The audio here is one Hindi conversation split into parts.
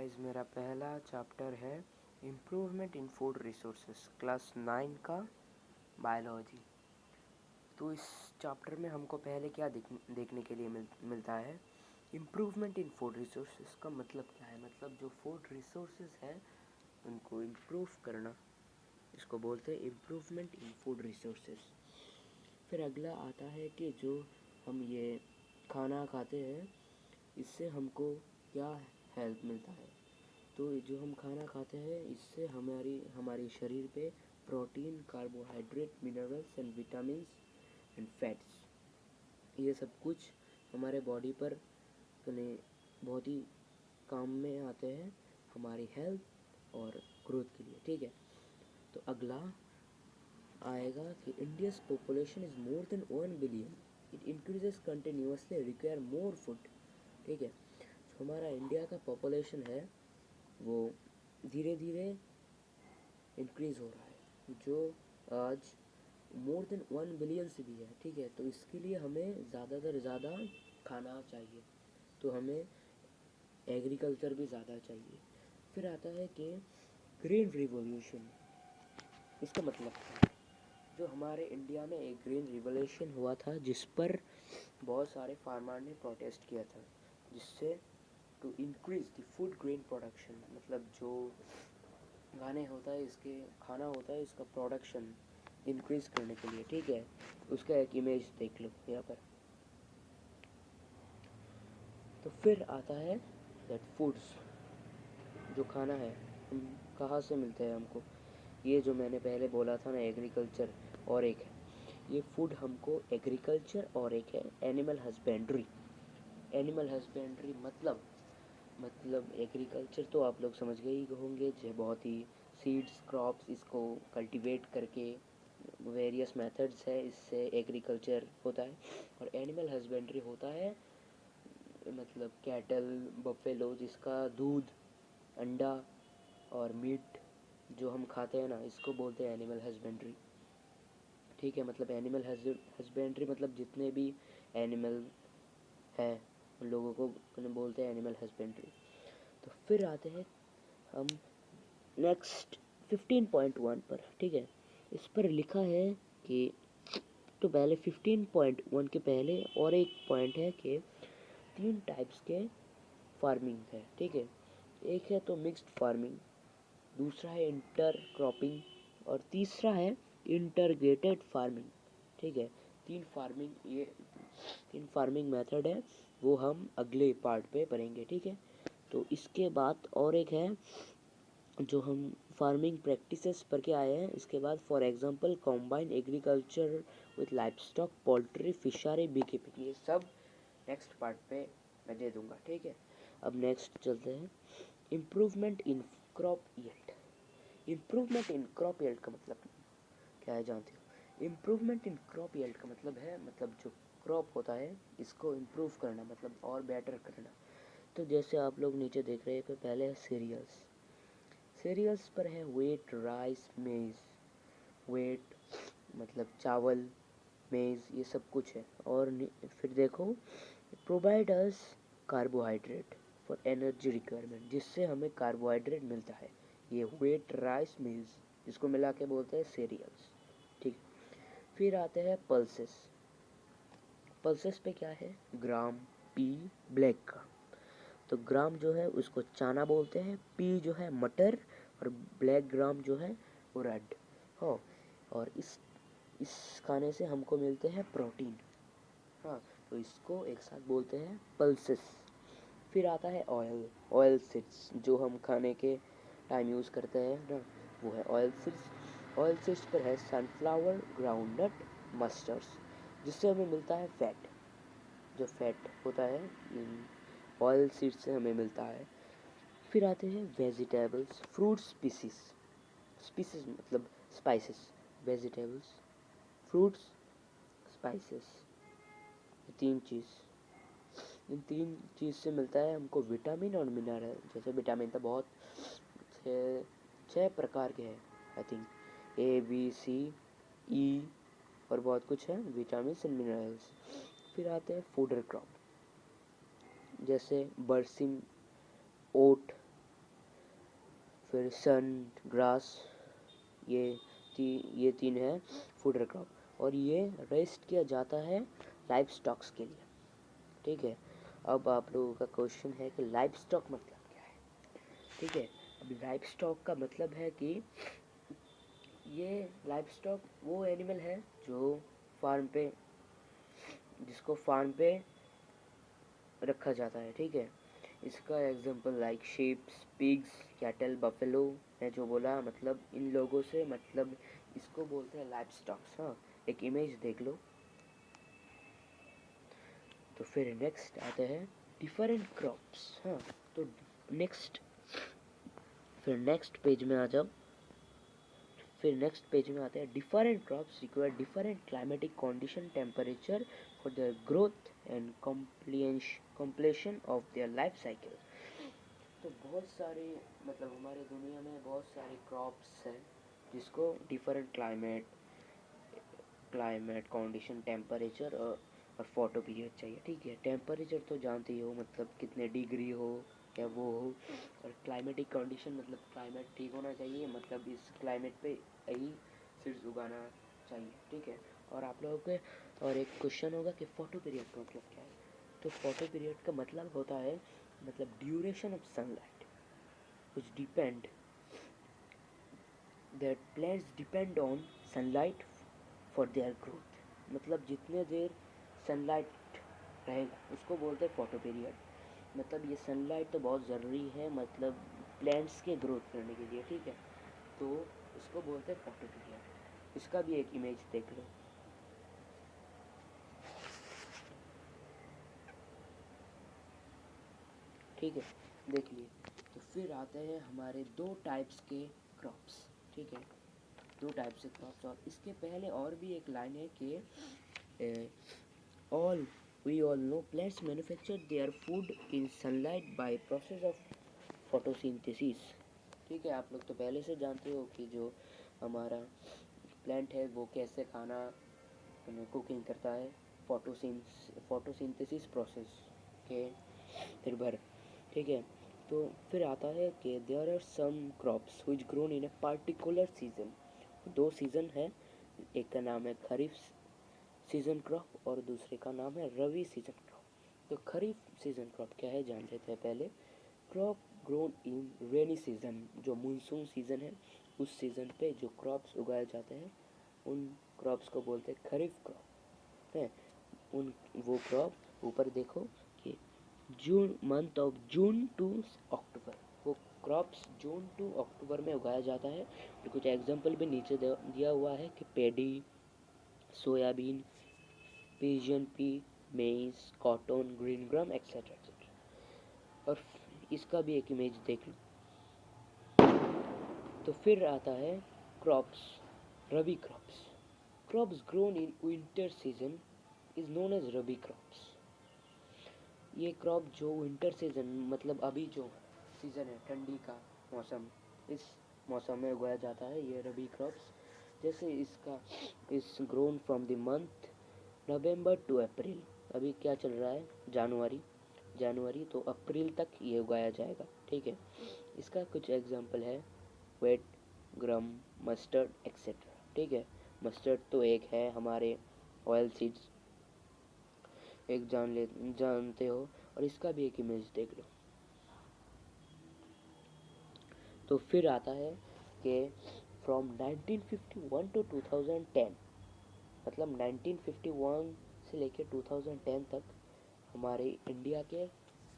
गाइस, मेरा पहला चैप्टर है improvement in food resources, class 9 का बायोलॉजी। तो इस चैप्टर में हमको पहले क्या देखने के लिए मिलता है। इम्प्रूवमेंट इन फूड रिसोर्सेस का मतलब क्या है? मतलब जो फूड रिसोर्सेस है उनको इम्प्रूव करना, इसको बोलते हैं इम्प्रूवमेंट इन फूड रिसोर्सेस। फिर अगला आता है कि जो हम ये खाना खाते हैं इससे हमको क्या हेल्प मिलता है। तो जो हम खाना खाते हैं इससे हमारी शरीर पे protein, carbohydrate, minerals and vitamins and fats, ये सब कुछ हमारे बॉडी पर बहुत ही काम में आते हैं हमारी हेल्थ और ग्रोथ के लिए। ठीक है, तो अगला आएगा कि India's population is more than 1 billion, it increases continuously, require more food. ठीक है, जो हमारा इंडिया का पॉपुलेशन है वो धीरे धीरे इंक्रीज़ हो रहा है, जो आज मोर देन 1 बिलियन से भी है। ठीक है, तो इसके लिए हमें ज़्यादातर ज़्यादा खाना चाहिए, तो हमें एग्रीकल्चर भी ज़्यादा चाहिए। फिर आता है कि ग्रीन रिवॉल्यूशन, इसका मतलब क्या है? जो हमारे इंडिया में एक ग्रीन रिवॉल्यूशन हुआ था जिस पर बहुत सारे फार्मर ने प्रोटेस्ट किया था, जिससे to increase the food grain production, मतलब जो खाने होता है इसके खाना होता है इसका प्रोडक्शन इंक्रीज करने के लिए। ठीक है, उसका एक इमेज देख लो यहाँ पर। तो फिर आता है दैट फूड्स, जो खाना है हम कहाँ से मिलते हैं हमको। ये जो मैंने पहले बोला था ना, एग्रीकल्चर, और एक है ये फूड हमको एग्रीकल्चर, और एक है एनिमल हस्बेंड्री। एनिमल हस्बेंड्री मतलब एग्रीकल्चर तो आप लोग समझ गए ही होंगे, जो बहुत ही सीड्स, क्रॉप्स, इसको कल्टीवेट करके वेरियस मेथड्स है, इससे एग्रीकल्चर होता है। और एनिमल हस्बेंड्री होता है मतलब कैटल, बफेलो, जिसका दूध, अंडा और मीट जो हम खाते हैं ना, इसको बोलते हैं एनिमल हस्बेंड्री। ठीक है, मतलब एनिमल हस्बेंड्री मतलब जितने भी एनिमल है उन लोगों को बोलते हैं एनिमल हस्बेंड्री। तो फिर आते हैं हम नेक्स्ट 15.1 पर। ठीक है, इस पर लिखा है कि तो पहले 15.1 के पहले और एक पॉइंट है कि 3 टाइप्स के फार्मिंग है। ठीक है, एक है तो मिक्स्ड फार्मिंग, दूसरा है इंटर क्रॉपिंग, और तीसरा है इंटरग्रेटेड फार्मिंग। ठीक है, तीन फार्मिंग मेथड है, वो हम अगले पार्ट पे पढ़ेंगे। ठीक है, तो इसके बाद और एक है जो हम फार्मिंग प्रैक्टिसेस पढ़ के आए हैं। इसके बाद for example combine agriculture with livestock, poultry, fishery, bee keeping, ये सब नेक्स्ट पार्ट पे मैं दे दूंगा। ठीक है, अब नेक्स्ट चलते हैं improvement in crop yield. Improvement in crop yield का मतलब क्या है जानते हो? इम्प्रूवमेंट इन क्रॉप यील्ड का मतलब है, मतलब जो क्रॉप होता है इसको इम्प्रूव करना, मतलब और बेटर करना। तो जैसे आप लोग नीचे देख रहे हैं कि पहले है सीरियल्स पर है व्हीट, राइस, मेज। व्हीट मतलब चावल, मेज, ये सब कुछ है। और फिर देखो provide us carbohydrate for energy requirement, जिससे हमें कार्बोहाइड्रेट मिलता है। ये व्हीट, राइस, मेज, जिसको मिला के बोलते हैं सीरियल्स। ठीक, फिर आते हैं पल्सेस। पल्सेस पे क्या है? ग्राम, पी, ब्लैक का। तो ग्राम जो है उसको चाना बोलते हैं, पी जो है मटर, और ब्लैक ग्राम जो है उड़द हो। और इस खाने से हमको मिलते हैं प्रोटीन। हाँ, तो इसको एक साथ बोलते हैं पल्सेस। फिर आता है ऑयल सीड्स, जो हम खाने के टाइम यूज़ करते हैं ना, वो है ऑयल सीड्स। ऑयल सीड्स पर है सनफ्लावर, ग्राउंडनट, मस्टर्ड्स, जिससे हमें मिलता है फैट। जो फैट होता है ऑयल सीड से हमें मिलता है। फिर आते हैं वेजिटेबल्स, फ्रूट स्पीसीज। स्पीसीज मतलब स्पाइसेस, वेजिटेबल्स, फ्रूट्स, स्पाइसेस, इन तीन चीज़ से मिलता है हमको विटामिन और मिनरल। जैसे विटामिन तो बहुत छः प्रकार के हैं, आई थिंक ए, बी, सी, ई, और बहुत कुछ है विटामिन एंड मिनरल्स। फिर आते हैं फूडर क्रॉप, जैसे बरसिम, ओट, फिर सन, ग्रास, ये ये तीन है फूडर क्रॉप, और ये रेस्ट किया जाता है लाइफ स्टॉक्स के लिए, ठीक है। अब आप लोगों का क्वेश्चन है कि लाइफ स्टॉक मतलब क्या है, ठीक है। अब लाइफ स्टॉक का मतलब है कि ये लाइफ स्टॉक वो एनिमल है जो फार्म पे, जिसको फार्म पे रखा जाता है, ठीक है। इसका example like sheeps, pigs, cattle, buffalo है जो बोला, मतलब इन लोगों से मतलब इसको बोलते हैं लाइफ स्टॉक्स। हाँ, एक इमेज देख लो। तो फिर नेक्स्ट आते हैं डिफरेंट क्रॉप्स। हाँ, तो नेक्स्ट पेज में आ जाओ। फिर नेक्स्ट पेज में आते हैं different crops require different climatic condition, temperature for their growth and completion of their life cycle. तो बहुत सारे मतलब हमारे दुनिया में बहुत सारे क्रॉप्स हैं जिसको डिफरेंट क्लाइमेट कंडीशन, टेम्परेचर और फोटो पीरियड चाहिए, ठीक है। टेम्परेचर तो जानते ही हो, मतलब कितने डिग्री हो या वो हो, और क्लाइमेटिक कंडीशन मतलब क्लाइमेट ठीक होना चाहिए, मतलब इस क्लाइमेट पे यही सीड्स उगाना चाहिए, ठीक है। और आप लोगों के और एक क्वेश्चन होगा कि फोटो पीरियड का मतलब क्या है। तो फोटो पीरियड का मतलब होता है मतलब duration of sunlight which depend that plants depend on sunlight for their growth। मतलब जितने देर सनलाइट रहेगा उसको बोलते हैं फोटो पीरियड। मतलब ये सनलाइट तो बहुत ज़रूरी है मतलब प्लांट्स के ग्रोथ करने के लिए, ठीक है। तो इसको बोलते हैं फोटो पीरियड। इसका भी एक इमेज देख लो। ठीक है, देख लिए। तो फिर आते हैं हमारे दो टाइप्स के क्रॉप्स, ठीक है। दो टाइप से क्रॉप्स, और इसके पहले और भी एक लाइन है कि all we all know plants manufacture their food in sunlight by process of photosynthesis. ठीक है, आप लोग तो पहले से जानते हो कि जो हमारा प्लांट है वो कैसे खाना कुकिंग करता है, फोटोसिंथेसिस प्रोसेस के निर्भर, ठीक है। तो फिर आता है कि there are some crops which grown in a particular season. दो सीज़न है, एक का नाम है खरीफ सीज़न क्रॉप और दूसरे का नाम है रबी सीज़न क्रॉप। तो खरीफ सीज़न क्रॉप क्या है जान लेते हैं पहले। Crop grown in rainy season, जो मानसून सीज़न है उस सीज़न पे जो क्रॉप्स उगाए जाते हैं उन क्रॉप्स को बोलते हैं खरीफ क्रॉप है। उन वो क्रॉप ऊपर देखो कि जून, मंथ ऑफ जून टू अक्टूबर, वो क्रॉप्स जून टू अक्टूबर में उगाया जाता है। और कुछ एग्जांपल भी नीचे दिया हुआ है कि पेडी, सोयाबीन, पिजन पी, मेज, cotton, green gram etcetera etcetera. और इसका भी एक इमेज देख लो। तो फिर आता है crops, rabi crops. Crops grown in winter season is known as rabi crops. ये क्रॉप जो विंटर सीजन मतलब अभी जो सीज़न है ठंडी का मौसम, इस मौसम में उगाया जाता है ये रबी क्रॉप्स। जैसे इसका is grown from the month November to April. अभी क्या चल रहा है, जनवरी तो अप्रैल तक ये उगाया जाएगा, ठीक है। इसका कुछ एग्जांपल है वेट, ग्रम, मस्टर्ड एक्सेट्रा, ठीक है। मस्टर्ड तो एक है हमारे ऑयल सीड्स, एक जानते हो। और इसका भी एक इमेज देख लो। तो फिर आता है कि फ्रॉम 1951 टू 2010, मतलब 1951 से लेकर 2010 तक हमारे इंडिया के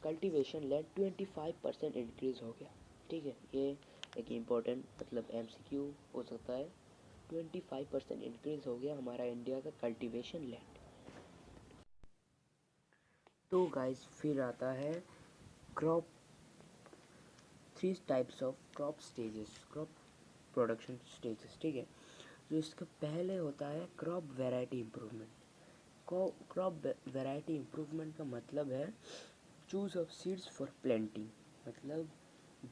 कल्टीवेशन लैंड 25% इंक्रीज हो गया, ठीक है। ये एक इम्पोर्टेंट मतलब एमसीक्यू हो सकता है। 25% इंक्रीज हो गया हमारा इंडिया का कल्टीवेशन लैंड। तो गाइस फिर आता है crop, three types of crop stages, crop production stages, ठीक है। जो इसका पहले होता है crop variety improvement. Crop variety improvement का मतलब है choose of seeds for planting. मतलब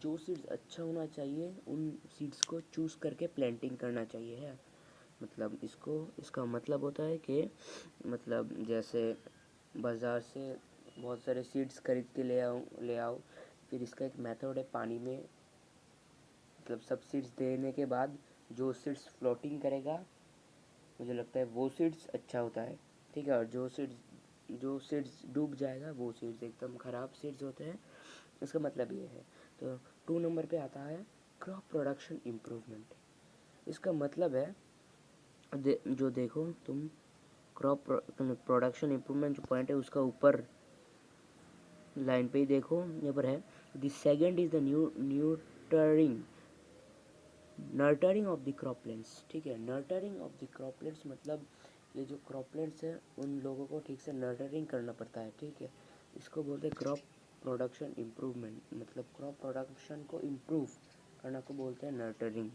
जो सीड्स अच्छा होना चाहिए उन सीड्स को चूज़ करके प्लांटिंग करना चाहिए है। मतलब इसका मतलब होता है कि मतलब जैसे बाज़ार से बहुत सारे सीड्स खरीद के ले आओ, फिर इसका एक मेथड है पानी में मतलब सब सीड्स देने के बाद जो सीड्स फ्लोटिंग करेगा मुझे लगता है वो सीड्स अच्छा होता है, ठीक है। और जो सीड्स डूब जाएगा वो सीड्स एकदम ख़राब सीड्स होते हैं। इसका मतलब ये है। तो 2 नंबर पे आता है क्रॉप प्रोडक्शन इम्प्रूवमेंट। इसका मतलब है जो देखो तुम क्रॉप प्रोडक्शन इम्प्रूवमेंट जो पॉइंट है उसका ऊपर लाइन पे ही देखो, यहाँ पर है the second is the nurturing nurturing of the crop plants, ठीक है। नर्टरिंग ऑफ द क्रॉपलेंट्स मतलब ये जो क्रॉपलेंट्स है उन लोगों को ठीक से नर्टरिंग करना पड़ता है, ठीक है। इसको बोलते हैं क्रॉप प्रोडक्शन इम्प्रूवमेंट, मतलब क्रॉप प्रोडक्शन को इम्प्रूव करना को बोलते हैं नर्टरिंग।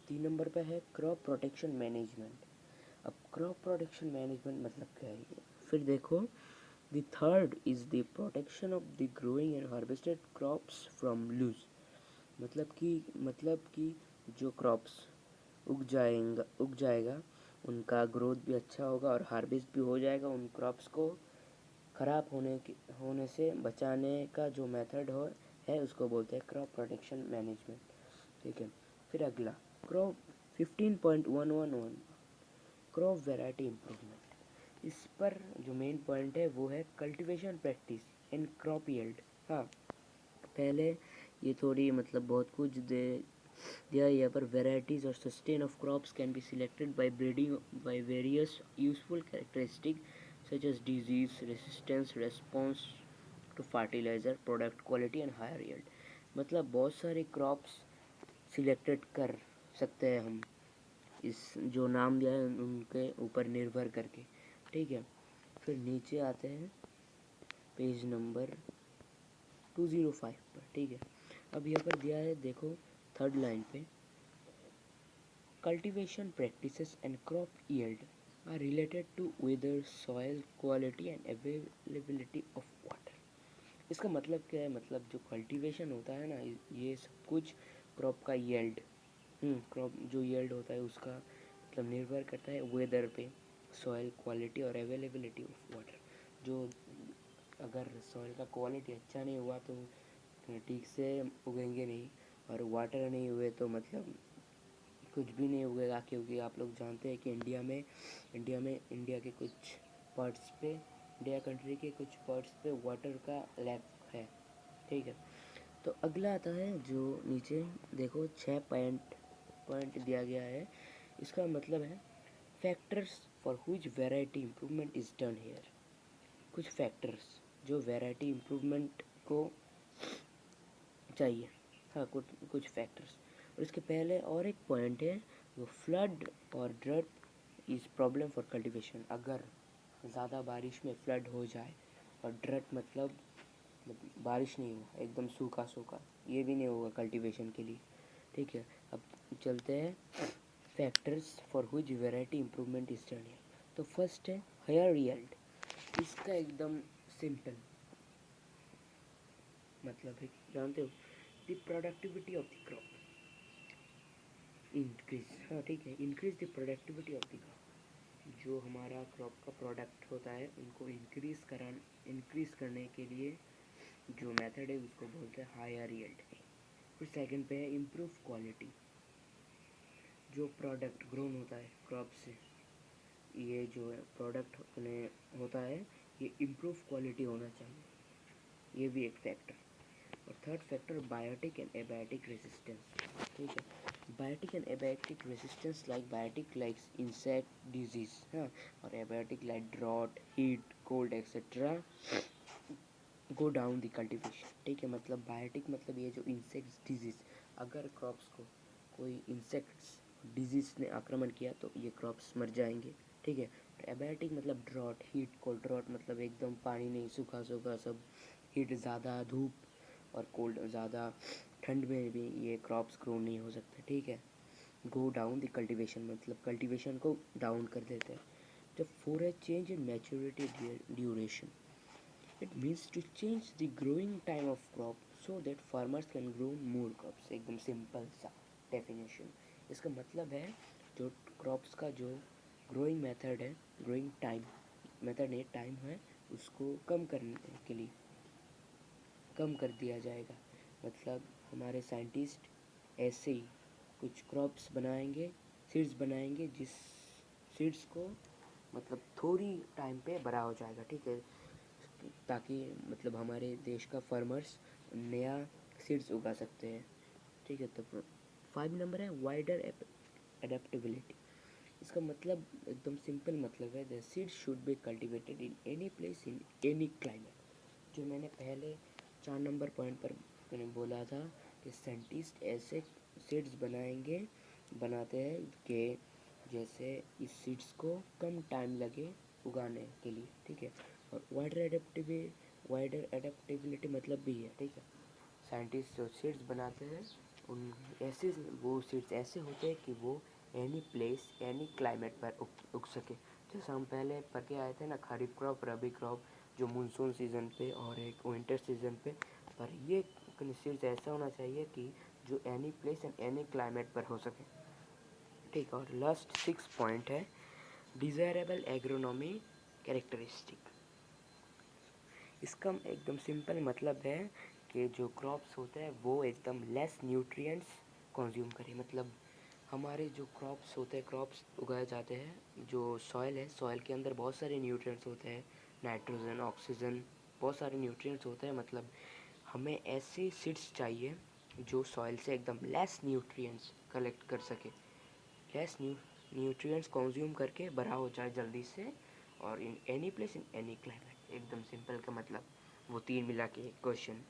3 नंबर पे है क्रॉप प्रोटेक्शन मैनेजमेंट। अब क्रॉप प्रोटेक्शन मैनेजमेंट मतलब क्या है, फिर देखो the third is the protection of the growing and harvested crops from loss. मतलब कि जो क्रॉप्स उग जाएगा उनका ग्रोथ भी अच्छा होगा और हार्वेस्ट भी हो जाएगा। उन क्रॉप्स को ख़राब होने से बचाने का जो मेथड है उसको बोलते हैं क्रॉप प्रोटेक्शन मैनेजमेंट, ठीक है। फिर अगला क्रॉप 15.111 क्रॉप वैरायटी इम्प्रूवमेंट। इस पर जो मेन पॉइंट है वो है cultivation practice and crop yield. हाँ, पहले ये थोड़ी मतलब बहुत कुछ दिया यहाँ पर। वेराइटीज और sustain of crops can be selected by breeding by various useful characteristic such as disease resistance response to fertiliser product quality and higher yield. मतलब बहुत सारे क्रॉप्स सिलेक्टेड कर सकते हैं हम इस जो नाम दिया है उनके ऊपर निर्भर करके, ठीक है। फिर नीचे आते हैं पेज नंबर 205 पर, ठीक है। अब यहाँ पर दिया है देखो थर्ड लाइन पे cultivation practices and crop yield are related to weather soil quality and availability of water. इसका मतलब क्या है, मतलब जो कल्टीवेशन होता है ना ये सब कुछ क्रॉप का यील्ड क्रॉप जो यील्ड होता है उसका मतलब निर्भर करता है वेदर पे, सॉइल क्वालिटी और अवेलेबिलिटी ऑफ वाटर। जो अगर सॉइल का क्वालिटी अच्छा नहीं हुआ तो ठीक से उगेंगे नहीं, और वाटर नहीं हुए तो मतलब कुछ भी नहीं उगेगा। क्योंकि आप लोग जानते हैं कि इंडिया के कुछ पार्ट्स पे, इंडिया कंट्री के कुछ पार्ट्स पे वाटर का लैक है, ठीक है। तो अगला आता है जो नीचे देखो 6 पॉइंट दिया गया है। इसका मतलब है factors for which variety improvement is done here. कुछ फैक्टर्स जो वैरायटी इम्प्रूवमेंट को चाहिए, हाँ कुछ फैक्टर्स। और इसके पहले और एक पॉइंट है वो फ्लड और ड्रट इज़ प्रॉब्लम फॉर कल्टीवेशन। अगर ज़्यादा बारिश में फ्लड हो जाए, और ड्रट मतलब बारिश नहीं हो एकदम सूखा सूखा, ये भी नहीं होगा कल्टीवेशन के लिए, ठीक है। अब चलते हैं factors for which variety improvement is done है। तो फर्स्ट है हायर यील्ड। इसका एकदम सिंपल मतलब है, जानते हो, the productivity of the crop increase. हाँ ठीक है, increase the productivity of the crop. जो हमारा क्रॉप का प्रोडक्ट होता है उनको इंक्रीज करने के लिए जो मेथड है उसको बोलते हैं हायर यील्ड। फिर सेकंड पे है इम्प्रूव क्वालिटी। जो प्रोडक्ट ग्रोन होता है क्रॉप से, ये जो प्रोडक्ट होता है ये इम्प्रूव क्वालिटी होना चाहिए, ये भी एक फैक्टर। और third factor biotic and abiotic resistance, ठीक है। Biotic and abiotic resistance like biotic like insect disease, हाँ, और abiotic like drought heat cold etcetera go down the cultivation, ठीक है। मतलब बायोटिक मतलब ये जो इंसेक्ट्स डिजीज, अगर क्रॉप्स को कोई इंसेक्ट्स डिजीज ने आक्रमण किया तो ये क्रॉप्स मर जाएंगे, ठीक है। तो एबायोटिक मतलब ड्रॉट हीट कोल्ड, ड्रॉट मतलब एकदम पानी नहीं, सूखा सूखा सब, हीट ज़्यादा धूप, और कोल्ड ज़्यादा ठंड में भी ये क्रॉप्स ग्रो नहीं हो सकते, ठीक है। गो डाउन द कल्टीवेशन मतलब कल्टीवेशन को डाउन कर देते हैं। जब फोर है change in maturity duration, it means to change the growing time of crop so that farmers can grow more crops. एकदम सिंपल सा डेफिनेशन। इसका मतलब है जो क्रॉप्स का जो ग्रोइंग मेथड है, ग्रोइंग टाइम मेथड है, टाइम है, उसको कम करने के लिए कम कर दिया जाएगा। मतलब हमारे साइंटिस्ट ऐसे ही कुछ क्रॉप्स बनाएंगे, सीड्स बनाएंगे, जिस सीड्स को मतलब थोड़ी टाइम पे बड़ा हो जाएगा, ठीक है, ताकि मतलब हमारे देश का फार्मर्स नया सीड्स उगा सकते हैं, ठीक है। तो 5 नंबर है वाइडर एडेप्टेबिलिटी। इसका मतलब एकदम सिंपल मतलब है, the seeds should be cultivated in any place in any climate. जो मैंने पहले 4 नंबर पॉइंट पर मैंने बोला था कि साइंटिस्ट ऐसे सीड्स बनाते हैं कि जैसे इस सीड्स को कम टाइम लगे उगाने के लिए, ठीक है। और वाइडर एडेप्टेबिलिटी मतलब भी है, ठीक है। साइंटिस्ट जो सीड्स बनाते हैं उन ऐसे वो सीड्स ऐसे होते हैं कि वो एनी प्लेस एनी क्लाइमेट पर उग सके। जैसे हम पहले पढ़ के आए थे ना, खरीफ क्रॉप, रबी क्रॉप, जो मानसून सीज़न पे और एक विंटर सीज़न पे। पर ये सीड्स ऐसा होना चाहिए कि जो any place and any climate पर हो सके, ठीक। और लास्ट 6 पॉइंट है डिज़ायरेबल एग्रोनॉमी कैरेक्टरिस्टिक। इसका एकदम सिंपल मतलब है कि जो क्रॉप्स होते हैं वो एकदम लेस न्यूट्रिएंट्स कंज्यूम करें। मतलब हमारे जो क्रॉप्स होते हैं, क्रॉप्स उगाए जाते हैं, जो सॉइल है, सॉइल के अंदर बहुत सारे न्यूट्रिएंट्स होते हैं, नाइट्रोजन, ऑक्सीजन, बहुत सारे न्यूट्रिएंट्स होते हैं। मतलब हमें ऐसे सीड्स चाहिए जो सॉइल से एकदम लेस न्यूट्रिएंट्स कलेक्ट कर सके, लेस न्यूट्रिएंट्स कंज्यूम करके बड़ा हो जाए जल्दी से, और in any place in any climate. एकदम सिंपल का मतलब वो 3 मिला के एक क्वेश्चन,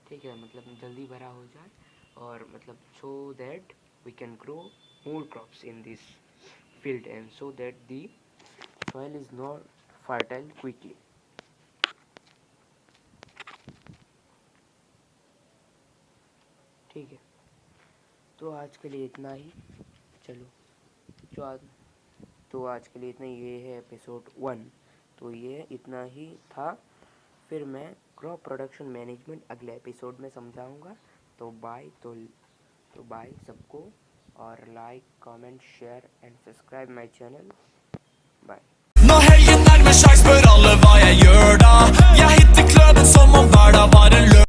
ठीक है। मतलब जल्दी बड़ा हो जाए और मतलब so that we can grow more crops in this field and so that the soil is not fertile quickly. ठीक है, तो आज के लिए इतना ही। चलो तो आज के लिए इतना ही। ये है एपिसोड 1, तो ये इतना ही था। फिर मैं क्रॉप प्रोडक्शन मैनेजमेंट अगले एपिसोड में समझाऊंगा। तो बाय सबको, और like, comment, share and subscribe my channel. Bye. Nå helgen nærmer seg, spør alle hva jeg gjør da. Jeg hitter kløben som om hverdag var en lø